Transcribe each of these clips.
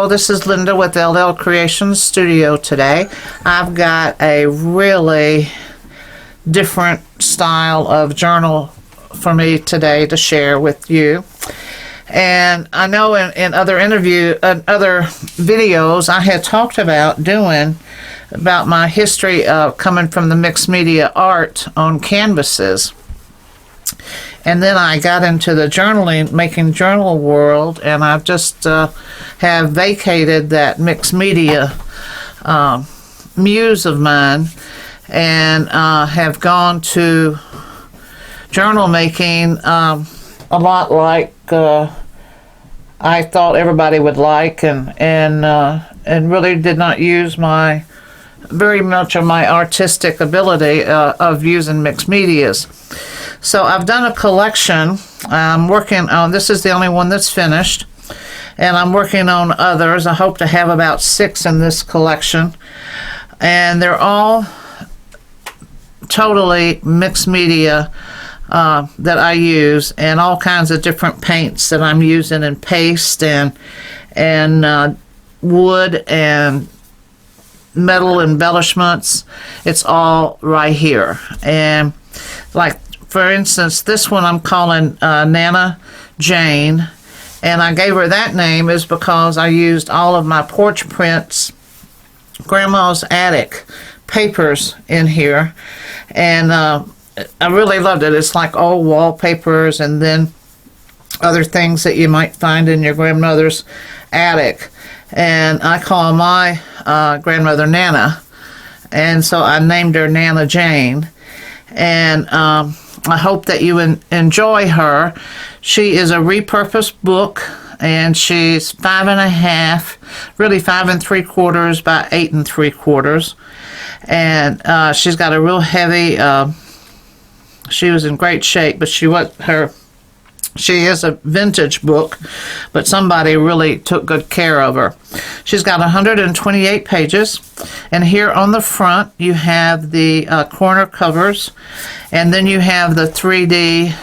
Hello, this is Linda with LL Creations Studio today. I've got a really different style of journal for me today to share with you. And I know in other videos I had talked about about my history of coming from the mixed media art on canvases. And then I got into the making journal world, and I've just have vacated that mixed media muse of mine, and have gone to journal making a lot like I thought everybody would like, and really did not use very much of my artistic ability of using mixed medias. So I've done a collection. I'm working on, this is the only one that's finished, and I'm working on others. I hope to have about 6 in this collection, and they're all totally mixed media that I use, and all kinds of different paints that I'm using, and paste and wood and metal embellishments. It's all right here. And like, for instance, this one I'm calling Nana Jane, and I gave her that name is because I used all of my Porch Prints Grandma's Attic papers in here, and I really loved it. It's like old wallpapers and then other things that you might find in your grandmother's attic, and I call my grandmother Nana, and so I named her Nana Jane. And I hope that you enjoy her. She is a repurposed book, and she's 5.5, really 5 3/4 by 8 3/4, and she's got a real heavy. She was in great shape, but she is a vintage book, but somebody really took good care of her. She's got 128 pages, and here on the front you have the corner covers, and then you have the 3D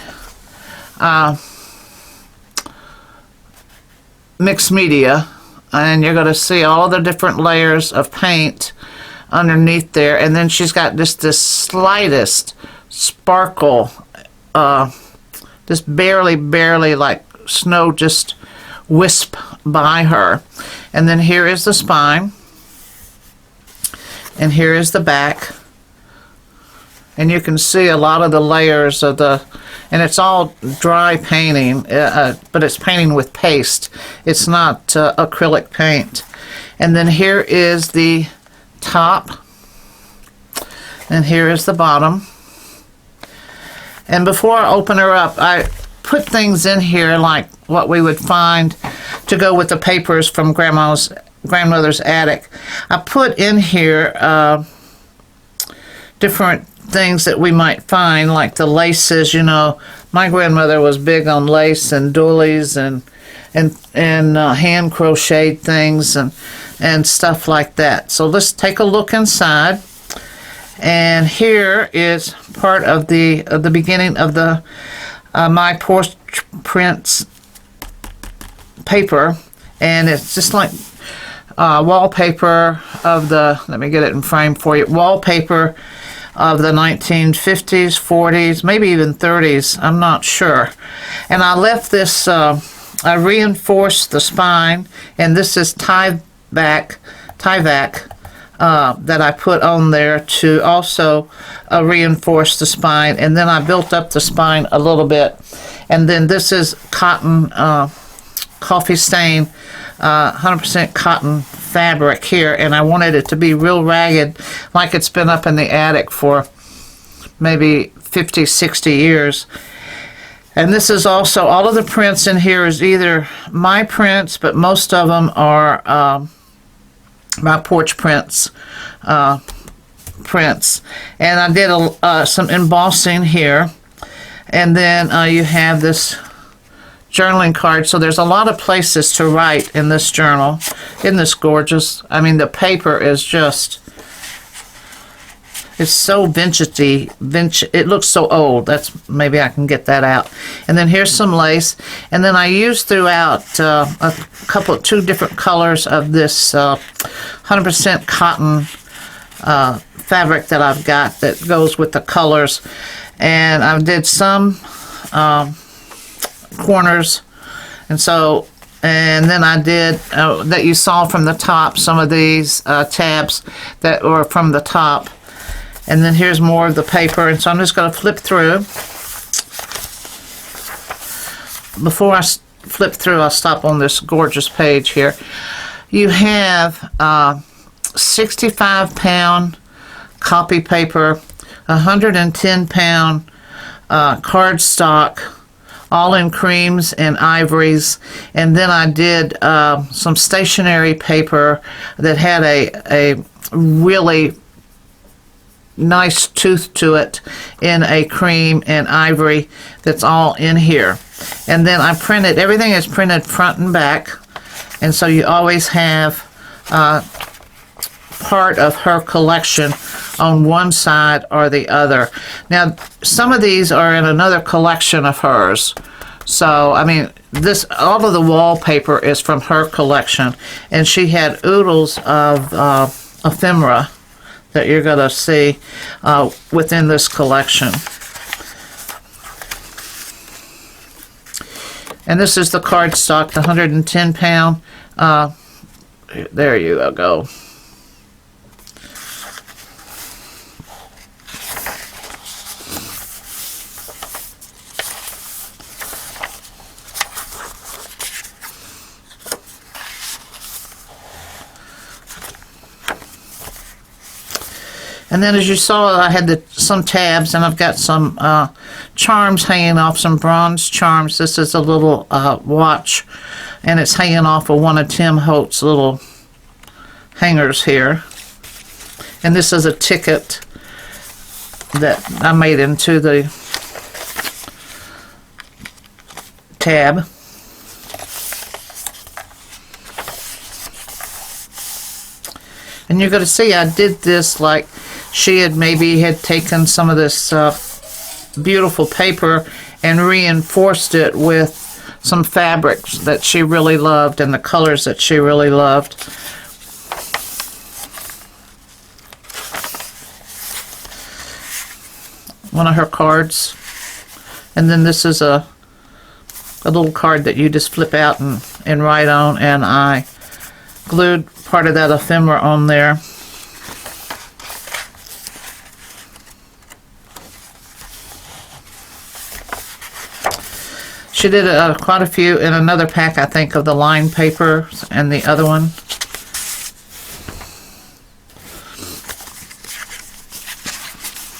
mixed media, and you're going to see all the different layers of paint underneath there, and then she's got just this slightest sparkle, just barely like snow just wisp by her. And then here is the spine, and here is the back, and you can see a lot of the layers of and it's all dry painting, but it's painting with paste. It's not acrylic paint. And then here is the top, and here is the bottom. And before I open her up, I put things in here like what we would find to go with the papers from grandmother's attic. I put in here different things that we might find, like the laces. You know, my grandmother was big on lace and doilies and hand crocheted things and stuff like that. So let's take a look inside. And here is part of the beginning of the my Porch Prints paper, and it's just like wallpaper of the, let me get it in frame for you, wallpaper of the 1950s, 40s, maybe even 30s, I'm not sure. And I left this, I reinforced the spine, and this is tie-vac that I put on there to also reinforce the spine, and then I built up the spine a little bit. And then this is cotton, coffee stain, 100% cotton fabric here, and I wanted it to be real ragged, like it's been up in the attic for maybe 50, 60 years. And this is also, all of the prints in here is either my prints, but most of them are my Porch Prints prints. And I did some embossing here, and then you have this journaling card. So there's a lot of places to write in this journal. Isn't this gorgeous? I mean, the paper is just It's so vintagey. It looks so old. Maybe I can get that out. And then here's some lace. And then I used throughout two different colors of this 100% cotton fabric that I've got that goes with the colors. And I did some corners, and then I did that you saw from the top, some of these tabs that were from the top. And then here's more of the paper, and so I'm just going to flip through. Before I flip through, I'll stop on this gorgeous page here. You have 65-pound copy paper, 110-pound cardstock, all in creams and ivories. And then I did some stationery paper that had a really nice tooth to it in a cream and ivory. That's all in here. And then I printed, everything is printed front and back, and so you always have part of her collection on one side or the other. Now, some of these are in another collection of hers. So, I mean, all of the wallpaper is from her collection, and she had oodles of ephemera that you're going to see within this collection. And this is the cardstock, the 110-pound. There you go. And then, as you saw, I had some tabs, and I've got some charms hanging off, some bronze charms. This is a little watch, and it's hanging off of one of Tim Holt's little hangers here. And this is a ticket that I made into the tab. And you're going to see I did this like she had taken some of this beautiful paper and reinforced it with some fabrics that she really loved and the colors that she really loved. One of her cards. And then this is a little card that you just flip out and write on, and I glued part of that ephemera on there. She did quite a few in another pack, I think, of the lined paper and the other one.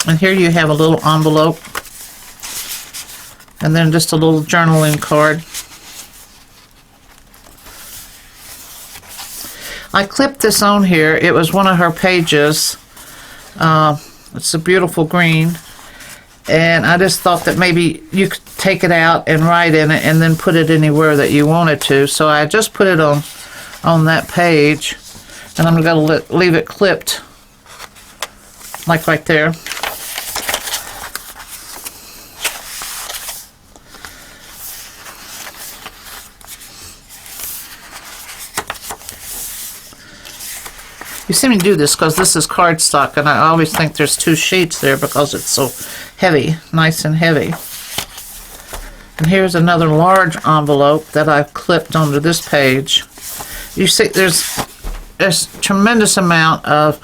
And here you have a little envelope, and then just a little journaling card. I clipped this on here. It was one of her pages. It's a beautiful green. And I just thought that maybe you could take it out and write in it and then put it anywhere that you wanted to. So I just put it on that page. And I'm going to leave it clipped, like right there. You see me do this because this is cardstock, and I always think there's two sheets there because it's so heavy, nice and heavy. And here's another large envelope that I've clipped onto this page. You see there's a tremendous amount of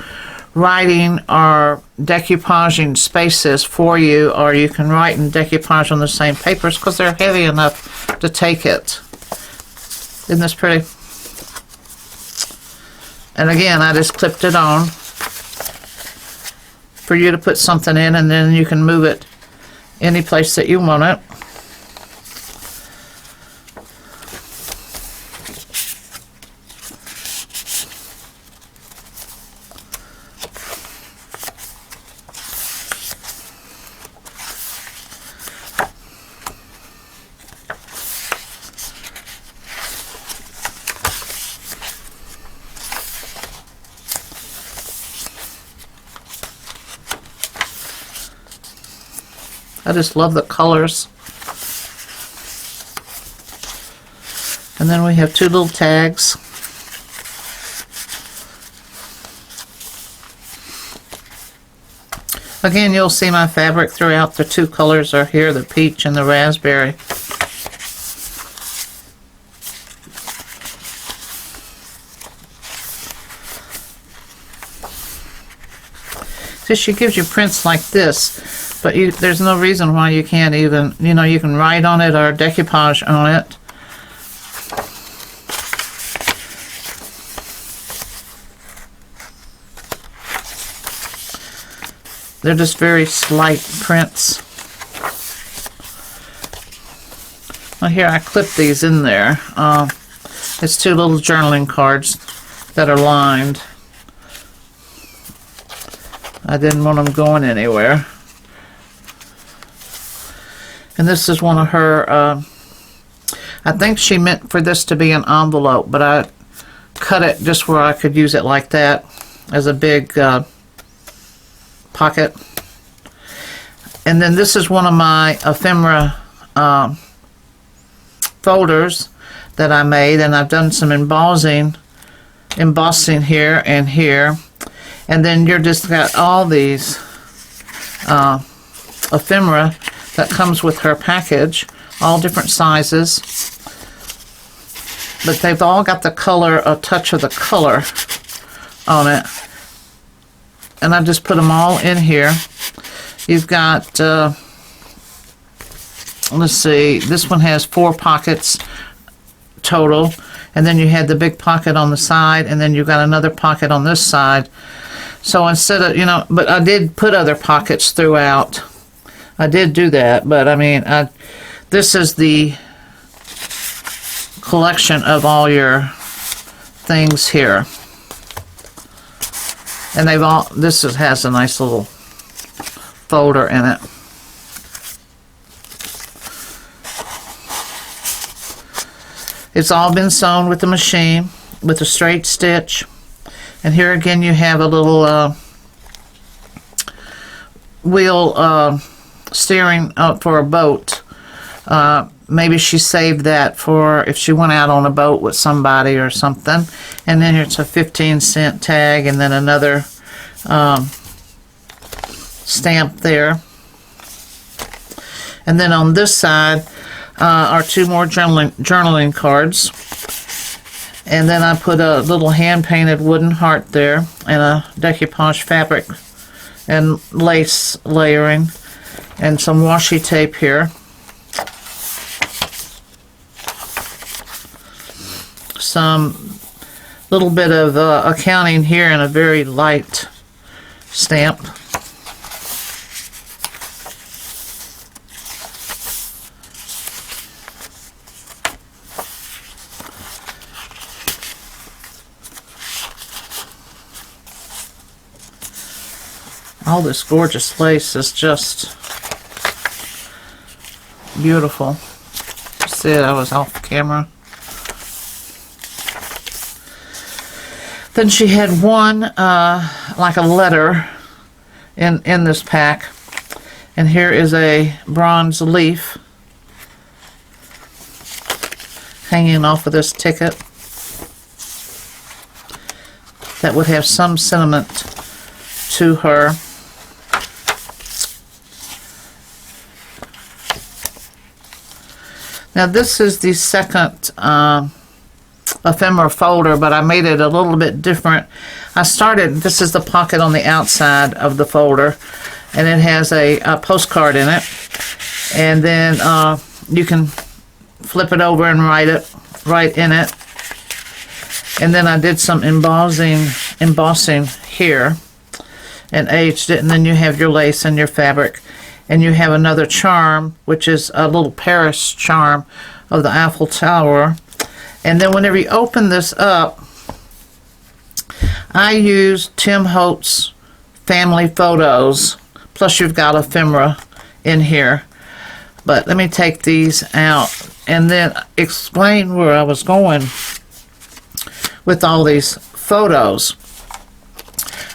writing or decoupaging spaces for you, or you can write and decoupage on the same papers because they're heavy enough to take it. Isn't this pretty? And again, I just clipped it on for you to put something in, and then you can move it any place that you want it. I just love the colors. And then we have 2 little tags. Again, you'll see my fabric throughout. The 2 colors are here, the peach and the raspberry. So she gives you prints like this, but there's no reason why you can't even, you know, you can write on it or decoupage on it. They're just very slight prints. Well, here I clipped these in there. It's 2 little journaling cards that are lined. I didn't want them going anywhere. And this is one of her, I think she meant for this to be an envelope, but I cut it just where I could use it like that as a big pocket. And then this is one of my ephemera folders that I made, and I've done some embossing here and here. And then you're just got all these ephemera that comes with her package, all different sizes, but they've all got the color, a touch of the color on it. And I just put them all in here. You've got, let's see, this one has 4 pockets total, and then you had the big pocket on the side, and then you've got another pocket on this side. So instead of, you know, but I did put other pockets throughout. I did do that, but I mean, this is the collection of all your things here. And they've all, has a nice little folder in it. It's all been sewn with the machine with a straight stitch. And here again you have a little wheel steering for a boat. Maybe she saved that for if she went out on a boat with somebody or something. And then it's a 15-cent tag, and then another stamp there. And then on this side are 2 more journaling cards. And then I put a little hand-painted wooden heart there, and a decoupage fabric and lace layering, and some washi tape here. Some little bit of accounting here, and a very light stamp. All this gorgeous lace is just beautiful. See it, I was off camera. Then she had one, like a letter in this pack. And here is a bronze leaf hanging off of this ticket that would have some sentiment to her. Now this is the second ephemera folder, but I made it a little bit different. This is the pocket on the outside of the folder, and it has a postcard in it. And then you can flip it over and write in it. And then I did some embossing here and aged it, and then you have your lace and your fabric. And you have another charm, which is a little Paris charm of the Eiffel Tower. And then whenever you open this up, I used Tim Holtz family photos, plus you've got ephemera in here. But let me take these out and then explain where I was going with all these photos.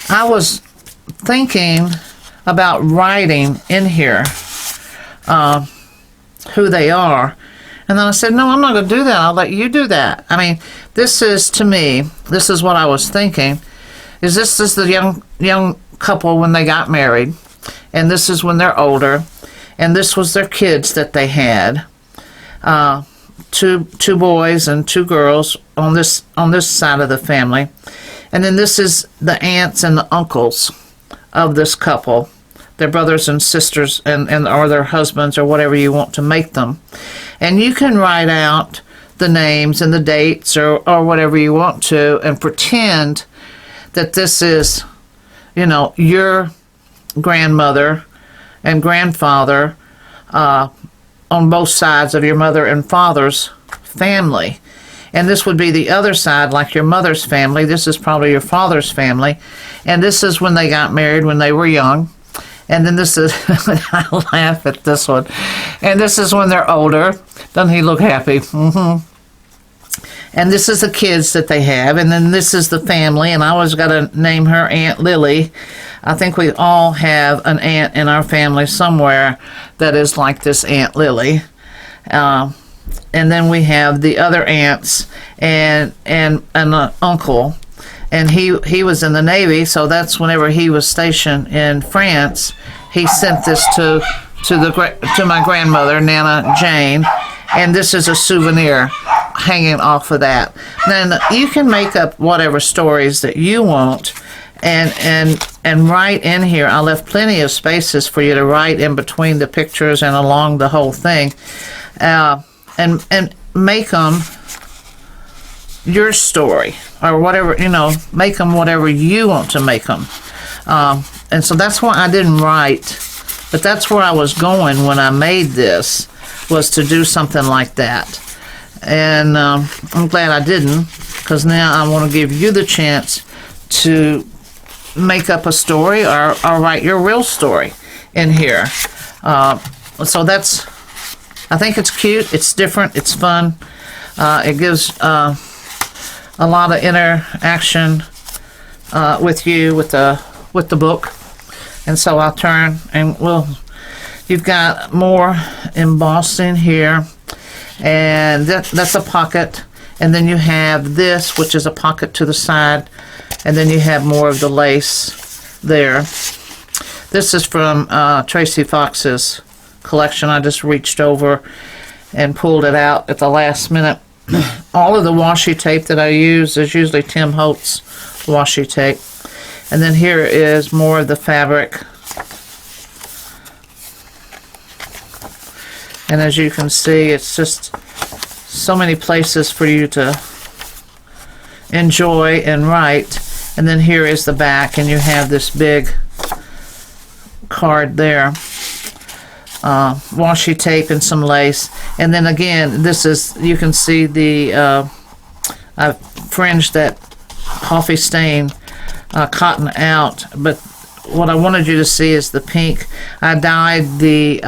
I was thinking about writing in here who they are. And then I said, no, I'm not going to do that. I'll let you do that. I mean, this is, to me, this is what I was thinking, is this is the young couple when they got married, and this is when they're older, and this was their kids that they had. Two boys and two girls on this side of the family, and then this is the aunts and the uncles of this couple, their brothers and sisters, and or their husbands, or whatever you want to make them. And you can write out the names and the dates, or whatever you want to, and pretend that this is, your grandmother and grandfather on both sides of your mother and father's family. And this would be the other side, like your mother's family. This is probably your father's family. And this is when they got married, when they were young. And then this is, I laugh at this one. And this is when they're older. Doesn't he look happy? Mm-hmm. And this is the kids that they have. And then this is the family. And I always got to name her Aunt Lily. I think we all have an aunt in our family somewhere that is like this Aunt Lily. And then we have the other aunts and an uncle. And he was in the Navy, so that's whenever he was stationed in France. He sent this to my grandmother, Nana Jane, and this is a souvenir hanging off of that. Then you can make up whatever stories that you want, and write in here. I left plenty of spaces for you to write in between the pictures and along the whole thing, and make them your story, or whatever, make them whatever you want to make them. And so that's why I didn't write, but that's where I was going when I made this, was to do something like that. And I'm glad I didn't, because now I want to give you the chance to make up a story, or write your real story in here. So that's, I think it's cute, it's different, it's fun. It gives a lot of interaction with you, with the book. And so I'll turn, and you've got more embossing here, and that's a pocket. And then you have this, which is a pocket to the side, and then you have more of the lace there. This is from Tracy Fox's collection. I just reached over and pulled it out at the last minute. All of the washi tape that I use is usually Tim Holtz washi tape. And then here is more of the fabric. And as you can see, it's just so many places for you to enjoy and write. And then here is the back, and you have this big card there. Washi tape and some lace. And then again, this is, you can see the I fringed that coffee stain cotton out, but what I wanted you to see is the pink. I dyed the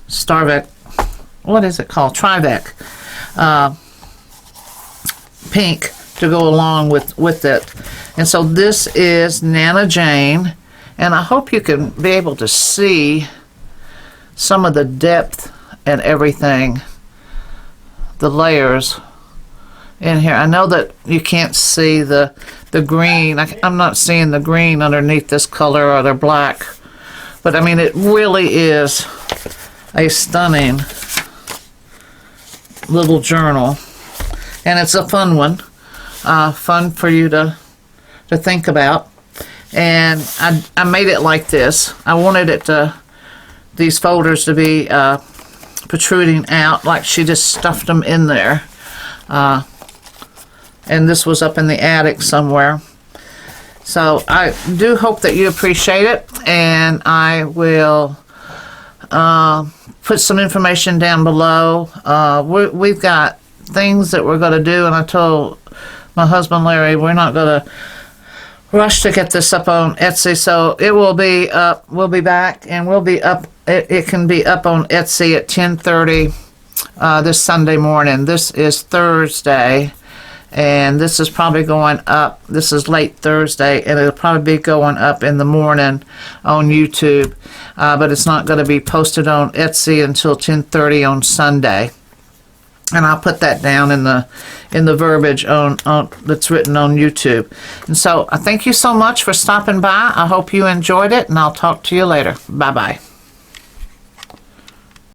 Starvec, what is it called, Trivac pink to go along with it. And so this is Nana Jane, and I hope you can be able to see some of the depth and everything, the layers in here. I know that you can't see the green. I'm not seeing the green underneath this color or the black, but I mean, it really is a stunning little journal, and it's a fun one, fun for you to think about. And I made it like this. I wanted it to, these folders to be protruding out, like she just stuffed them in there. And this was up in the attic somewhere. So I do hope that you appreciate it, and I will put some information down below. We've got things that we're going to do, and I told my husband Larry we're not going to rush to get this up on Etsy, so it will be up. We'll be back, and we'll be up. It can be up on Etsy at 10:30 this Sunday morning. This is Thursday, And this is probably going up. This is late Thursday, and it'll probably be going up in the morning on YouTube. But it's not going to be posted on Etsy until 10:30 on Sunday. And I'll put that down in the verbiage on that's written on YouTube. And so I thank you so much for stopping by. I hope you enjoyed it, and I'll talk to you later. Bye-bye.